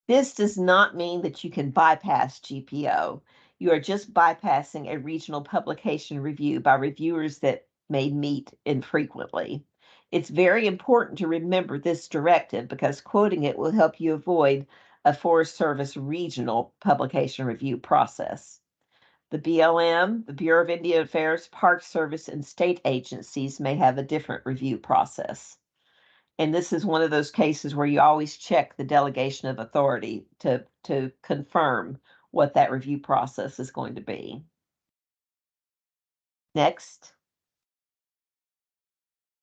This does not mean that you can bypass GPO. You are just bypassing a regional publication review by reviewers that may meet infrequently. It's very important to remember this directive because quoting it will help you avoid a Forest Service regional publication review process. The BLM, the Bureau of Indian Affairs, Park Service, and state agencies may have a different review process. And this is one of those cases where you always check the delegation of authority to confirm what that review process is going to be. Next,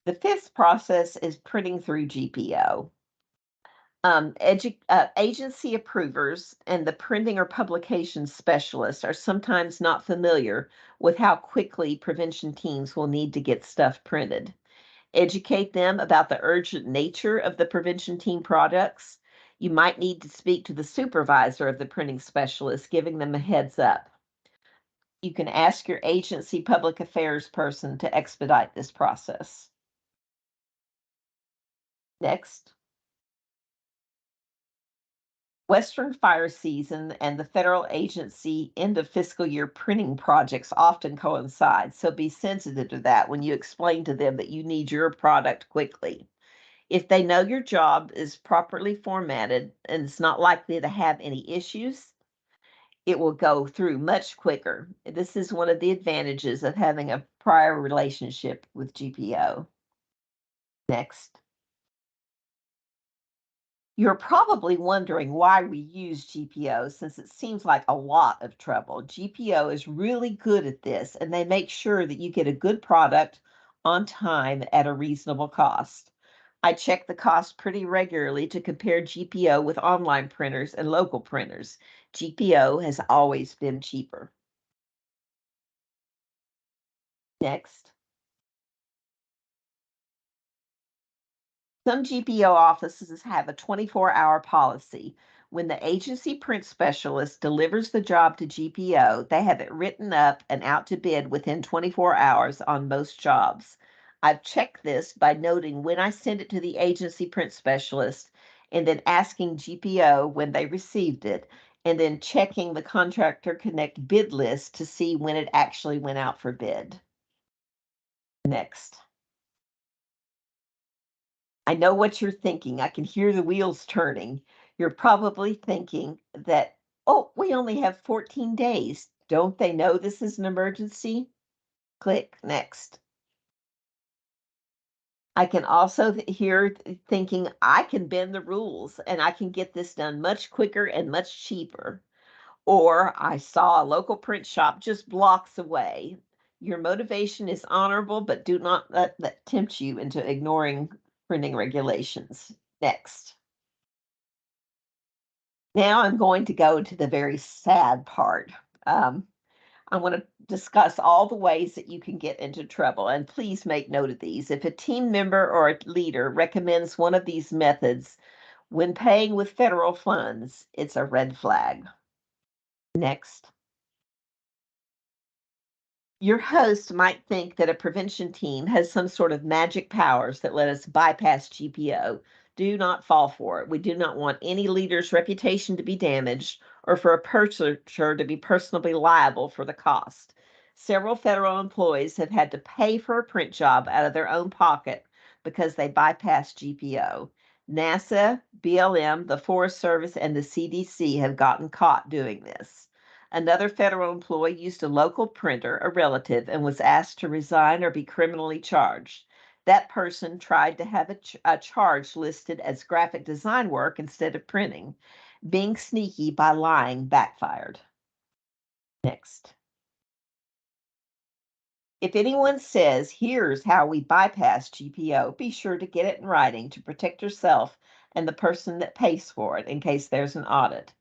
the fifth process is printing through GPO. Agency approvers and the printing or publication specialists are sometimes not familiar with how quickly prevention teams will need to get stuff printed. Educate them about the urgent nature of the prevention team products. You might need to speak to the supervisor of the printing specialist, giving them a heads up. You can ask your agency public affairs person to expedite this process. Next, Western fire season and the federal agency end of fiscal year printing projects often coincide, so be sensitive to that when you explain to them that you need your product quickly. If they know your job is properly formatted and it's not likely to have any issues, it will go through much quicker. This is one of the advantages of having a prior relationship with GPO. Next. You're probably wondering why we use GPO since it seems like a lot of trouble. GPO is really good at this and they make sure that you get a good product on time at a reasonable cost. I check the cost pretty regularly to compare GPO with online printers and local printers. GPO has always been cheaper. Next. Some GPO offices have a 24-hour policy. When the agency print specialist delivers the job to GPO, they have it written up and out to bid within 24 hours on most jobs. I've checked this by noting when I send it to the agency print specialist and then asking GPO when they received it, and then checking the Contractor Connect bid list to see when it actually went out for bid. Next. I know what you're thinking. I can hear the wheels turning. You're probably thinking that, oh, we only have 14 days. Don't they know this is an emergency? Click next. I can also hear thinking, I can bend the rules and I can get this done much quicker and much cheaper. Or I saw a local print shop just blocks away. Your motivation is honorable, but do not let that tempt you into ignoring printing regulations. Next. Now I'm going to go to the very sad part. Um, I want to discuss all the ways that you can get into trouble, and please make note of these. If a team member or a leader recommends one of these methods when paying with federal funds, it's a red flag. Next. Your host might think that a prevention team has some sort of magic powers that let us bypass GPO. Do not fall for it. We do not want any leader's reputation to be damaged or for a purchaser to be personally liable for the cost. Several federal employees have had to pay for a print job out of their own pocket because they bypassed GPO. NASA, BLM, the Forest Service, and the CDC have gotten caught doing this. Another federal employee used a local printer, a relative, and was asked to resign or be criminally charged. That person tried to have a charge listed as graphic design work instead of printing. Being sneaky by lying backfired. Next. If anyone says, here's how we bypass GPO, be sure to get it in writing to protect yourself and the person that pays for it in case there's an audit.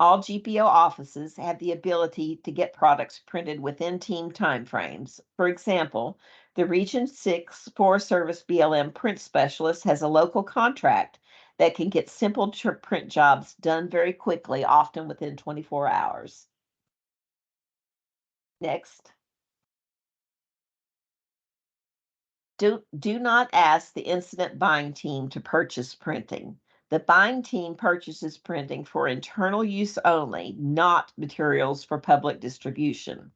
All GPO offices have the ability to get products printed within team timeframes. For example, the Region 6 Forest Service BLM print specialist has a local contract that can get simple print jobs done very quickly, often within 24 hours. Next. Do not ask the incident buying team to purchase printing. The buying team purchases printing for internal use only, not materials for public distribution.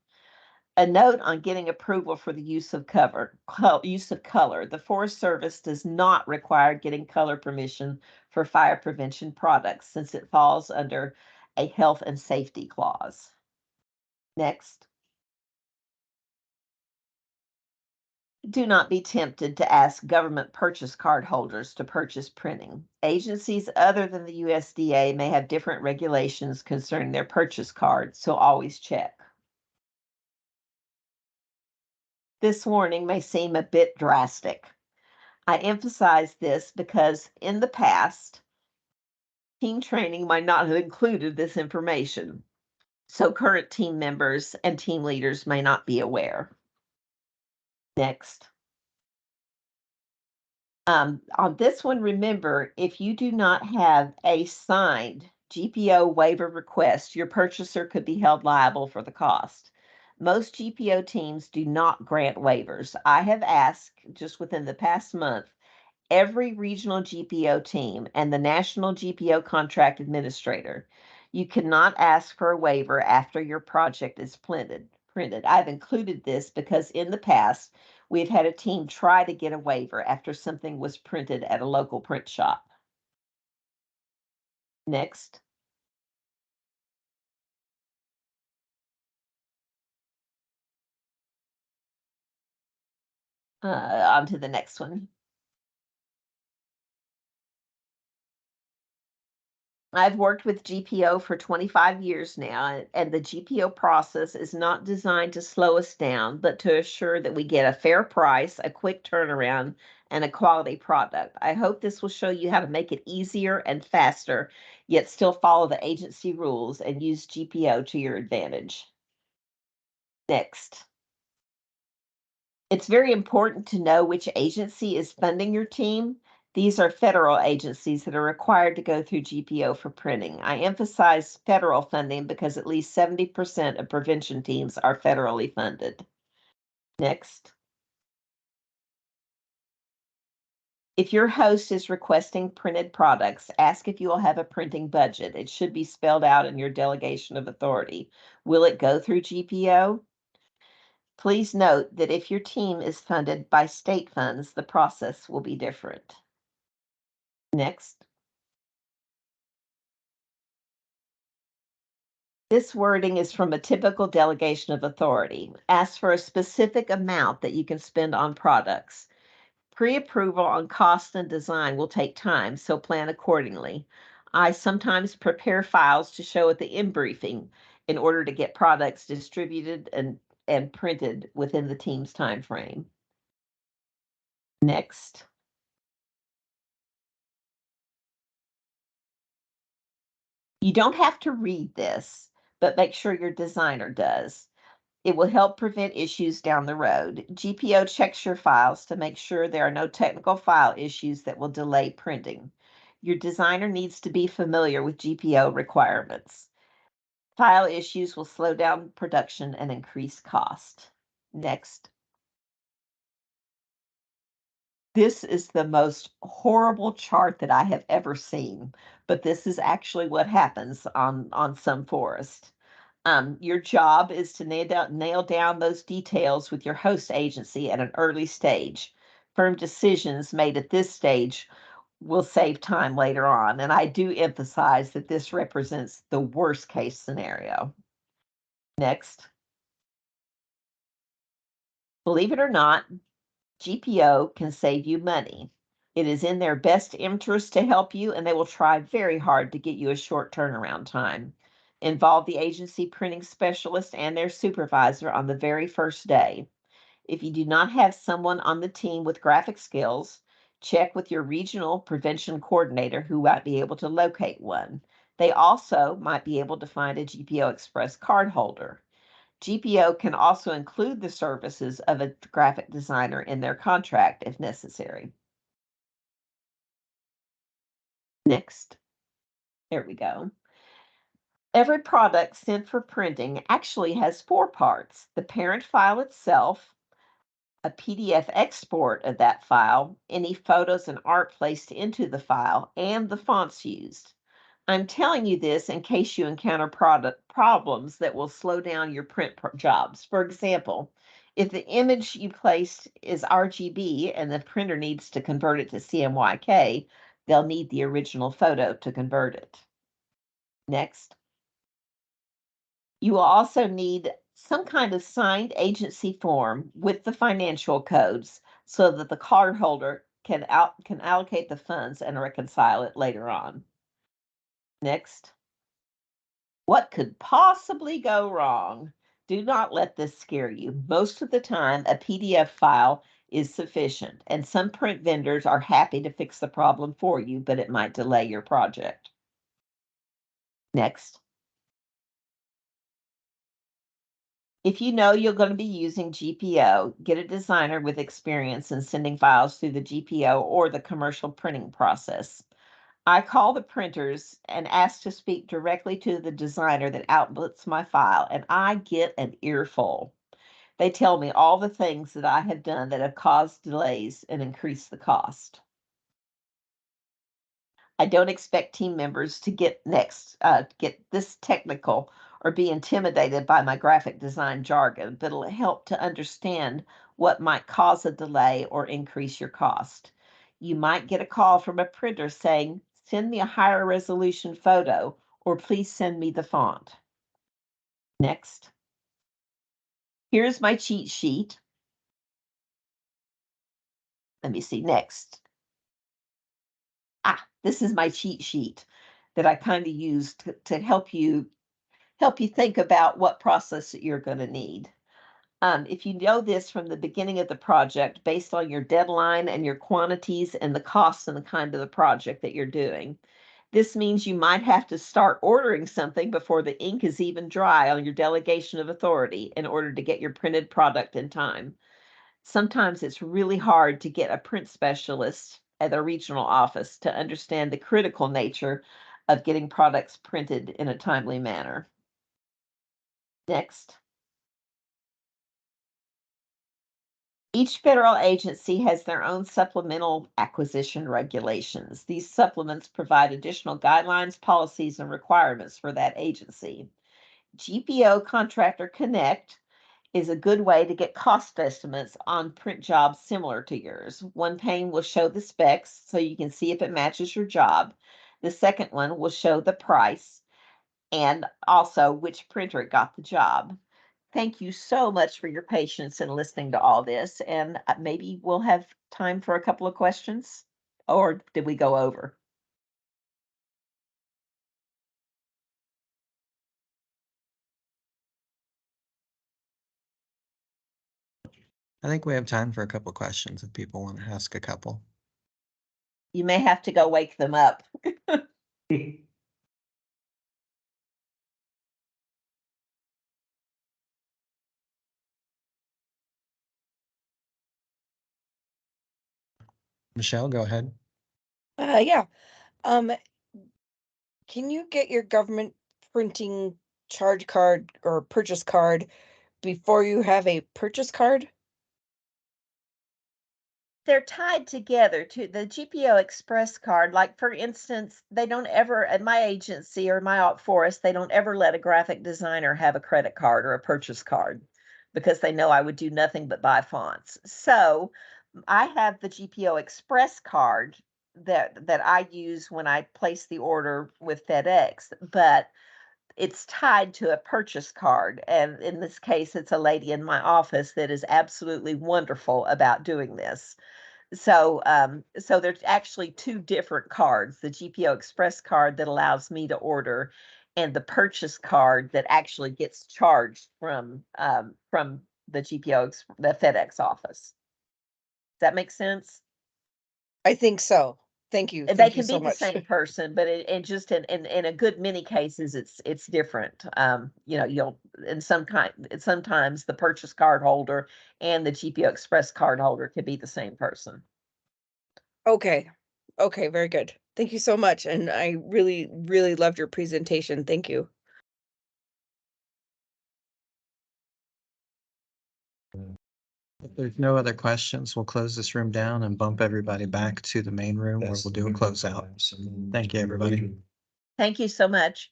A note on getting approval for the use of color. The Forest Service does not require getting color permission for fire prevention products since it falls under a health and safety clause. Next. Do not be tempted to ask government purchase card holders to purchase printing. Agencies other than the USDA may have different regulations concerning their purchase cards, so always check. This warning may seem a bit drastic. I emphasize this because in the past, team training might not have included this information, so current team members and team leaders may not be aware. Next. On this one, remember, if you do not have a signed GPO waiver request, your purchaser could be held liable for the cost. Most GPO teams do not grant waivers. I have asked just within the past month every regional GPO team and the national GPO contract administrator. You cannot ask for a waiver after your project is printed. I've included this because in the past, we've had a team try to get a waiver after something was printed at a local print shop. Next. On to the next one. I've worked with GPO for 25 years now, and the GPO process is not designed to slow us down, but to assure that we get a fair price, a quick turnaround, and a quality product. I hope this will show you how to make it easier and faster, yet still follow the agency rules and use GPO to your advantage. Next. It's very important to know which agency is funding your team. These are federal agencies that are required to go through GPO for printing. I emphasize federal funding because at least 70% of prevention teams are federally funded. Next. If your host is requesting printed products, ask if you will have a printing budget. It should be spelled out in your delegation of authority. Will it go through GPO? Please note that if your team is funded by state funds, the process will be different. Next. This wording is from a typical delegation of authority. Ask for a specific amount that you can spend on products. Pre-approval on cost and design will take time, so plan accordingly. I sometimes prepare files to show at the end briefing in order to get products distributed and printed within the team's time frame. Next. You don't have to read this, but make sure your designer does. It will help prevent issues down the road. GPO checks your files to make sure there are no technical file issues that will delay printing. Your designer needs to be familiar with GPO requirements. File issues will slow down production and increase cost. Next. This is the most horrible chart that I have ever seen, but this is actually what happens on some forest. Your job is to nail down those details with your host agency at an early stage. Firm decisions made at this stage will save time later on. And I do emphasize that this represents the worst case scenario. Next. Believe it or not, GPO can save you money. It is in their best interest to help you, and they will try very hard to get you a short turnaround time. Involve the agency printing specialist and their supervisor on the very first day. If you do not have someone on the team with graphic skills, check with your regional prevention coordinator who might be able to locate one. They also might be able to find a GPO Express card holder. GPO can also include the services of a graphic designer in their contract if necessary. Next. There we go. Every product sent for printing actually has four parts: the parent file itself, a PDF export of that file, any photos and art placed into the file, and the fonts used. I'm telling you this in case you encounter product problems that will slow down your print jobs. For example, if the image you placed is RGB and the printer needs to convert it to CMYK, they'll need the original photo to convert it. Next. You will also need some kind of signed agency form with the financial codes so that the cardholder can allocate the funds and reconcile it later on. Next. What could possibly go wrong? Do not let this scare you. Most of the time, a PDF file is sufficient, and some print vendors are happy to fix the problem for you, but it might delay your project. Next. If you know you're going to be using GPO, get a designer with experience in sending files through the GPO or the commercial printing process. I call the printers and ask to speak directly to the designer that outputs my file, and I get an earful. They tell me all the things that I have done that have caused delays and increased the cost. I don't expect team members to get this technical or be intimidated by my graphic design jargon, but it'll help to understand what might cause a delay or increase your cost. You might get a call from a printer saying, "Send me a higher resolution photo," or "Please send me the font." Next. Here's my cheat sheet. Let me see. Next. This is my cheat sheet that I kind of use to help you think about what process that you're going to need. If you know this from the beginning of the project, based on your deadline and your quantities and the costs and the kind of the project that you're doing, this means you might have to start ordering something before the ink is even dry on your delegation of authority in order to get your printed product in time. Sometimes it's really hard to get a print specialist at a regional office to understand the critical nature of getting products printed in a timely manner. Next. Each federal agency has their own supplemental acquisition regulations. These supplements provide additional guidelines, policies, and requirements for that agency. GPO Contractor Connect is a good way to get cost estimates on print jobs similar to yours. One pane will show the specs so you can see if it matches your job. The second one will show the price and also which printer got the job. Thank you so much for your patience in listening to all this, and maybe we'll have time for a couple of questions, or did we go over?
I think we have time for a couple questions if people want to ask a couple.
You may have to go wake them up.
Michelle, go ahead.
Yeah. Um, can you get your government printing charge card or purchase card before you have a purchase card?
They're tied together to the GPO Express card. Like, for instance, they don't ever, at my agency or my op forest, they don't ever let a graphic designer have a credit card or a purchase card because they know I would do nothing but buy fonts. So I have the GPO Express card that I use when I place the order with FedEx, but it's tied to a purchase card. And in this case, it's a lady in my office that is absolutely wonderful about doing this. So there's actually two different cards: the GPO Express card that allows me to order, and the purchase card that actually gets charged from the the FedEx office. Does that make sense?
I think so. Thank you.
They
Thank you
can be
so
the
much.
same person, but just in a good many cases, it's different. You'll in some kind sometimes the purchase card holder and the GPO Express card holder could be the same person.
Okay. Okay, very good. Thank you so much. And I really, really loved your presentation. Thank you.
If there's no other questions, we'll close this room down and bump everybody back to the main room where we'll do a closeout. Thank you, everybody.
Thank you so much.